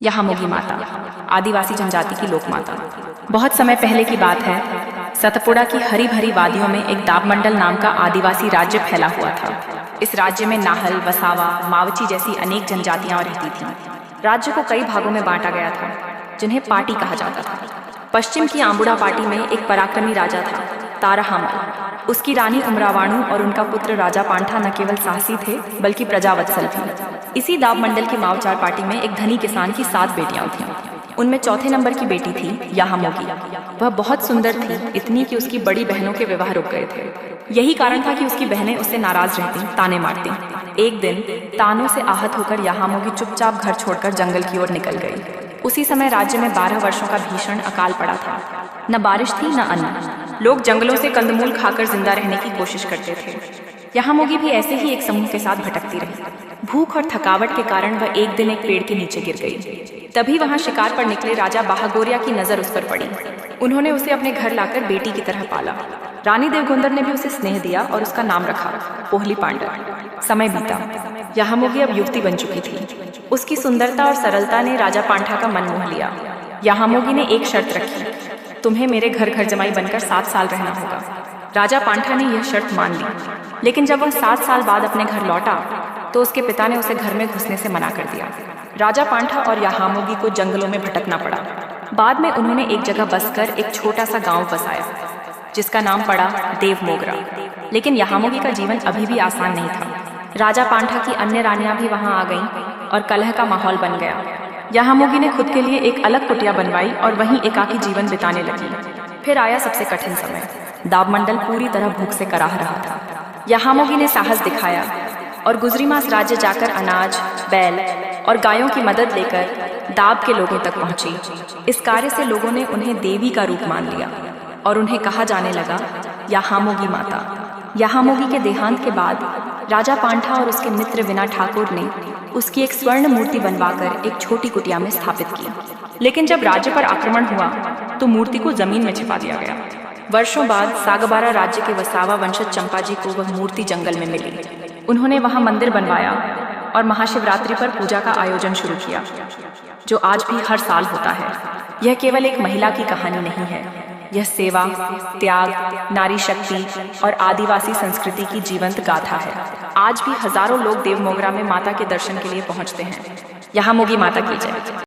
यहामोगी माता आदिवासी जनजाति की लोक माता। बहुत समय पहले की बात है। सतपुड़ा की हरी भरी वादियों में एक दाबमंडल नाम का आदिवासी राज्य फैला हुआ था। इस राज्य में नाहल, वसावा, मावची जैसी अनेक जनजातियां रहती थीं। राज्य को कई भागों में बांटा गया था, जिन्हें पाटी कहा जाता था। पश्चिम की आंबुड़ा पाटी में एक पराक्रमी राजा था, ताराहामल। उसकी रानी उमरावाणु और उनका पुत्र राजा पांठा न केवल साहसी थे, बल्कि प्रजावत्सल भी। इसी दाबमंडल की मावचार पाटी में एक धनी किसान की 7 बेटियां थीं। उनमें चौथे नंबर की बेटी थी यहामोगी। वह बहुत सुंदर थी, इतनी कि उसकी बड़ी बहनों के विवाह रुक गए थे। यही कारण था कि उसकी बहनें उससे नाराज रहती, ताने मारती। एक दिन तानों से आहत होकर यहामोगी चुपचाप घर छोड़कर जंगल की ओर निकल गई। उसी समय राज्य में 12 वर्षों का भीषण अकाल पड़ा था। न बारिश थी, न अन्न। लोग जंगलों से कंदमूल खाकर जिंदा रहने की कोशिश करते थे। यहामोगी भी ऐसे ही एक समूह के साथ भटकती रही। भूख और थकावट के कारण वह एक दिन एक पेड़ के नीचे गिर गई। तभी वहां शिकार पर निकले राजा बाहागोरिया की नजर उस पर पड़ी। उन्होंने उसे अपने घर लाकर बेटी की तरह पाला। रानी देवगुंदर ने भी उसे स्नेह दिया और उसका नाम रखा पोहली पांडर। समय बीता। यहामोगी अब युवती बन चुकी थी। उसकी सुंदरता और सरलता ने राजा पांठा का मन मोह लिया। यहामोगी ने एक शर्त रखी, तुम्हें मेरे घर जमाई बनकर 7 साल रहना होगा। राजा पांठा ने यह शर्त मान ली, लेकिन जब वह 7 साल बाद अपने घर लौटा तो उसके पिता ने उसे घर में घुसने से मना कर दिया। राजा पांठा और यहामोगी को जंगलों में भटकना पड़ा। बाद में उन्होंने एक जगह बसकर एक छोटा सा गांव बसाया, जिसका नाम पड़ा देवमोगरा। लेकिन यहामोगी का जीवन अभी भी आसान नहीं था। राजा पांठा की अन्य रानियां भी वहां आ गईं और कलह का माहौल बन गया। यहामोगी ने खुद के लिए एक अलग कुटिया बनवाई और वहीं एकाकी जीवन बिताने लगी। फिर आया सबसे कठिन समय। दाबमंडल पूरी तरह भूख से कराह रहा था। यहामोगी ने साहस दिखाया और गुजरीमास राज्य जाकर अनाज, बैल और गायों की मदद लेकर दाब के लोगों तक पहुंची। इस कार्य से लोगों ने उन्हें देवी का रूप मान लिया और उन्हें कहा जाने लगा यहामोगी माता। यहामोगी के देहांत के बाद राजा पांठा और उसके मित्र विना ठाकुर ने उसकी एक स्वर्ण मूर्ति बनवाकर एक छोटी कुटिया में स्थापित की। लेकिन जब राज्य पर आक्रमण हुआ तो मूर्ति को जमीन में छिपा दिया गया। वर्षों बाद सागबारा राज्य के वसावा वंशज चंपाजी को वह मूर्ति जंगल में मिली। उन्होंने वहां मंदिर बनवाया और महाशिवरात्रि पर पूजा का आयोजन शुरू किया, जो आज भी हर साल होता है। यह केवल एक महिला की कहानी नहीं है, यह सेवा, त्याग, नारी शक्ति और आदिवासी संस्कृति की जीवंत गाथा है। आज भी हजारों लोग देवमोगरा में माता के दर्शन के लिए पहुंचते हैं। यहामोगी माता की जय।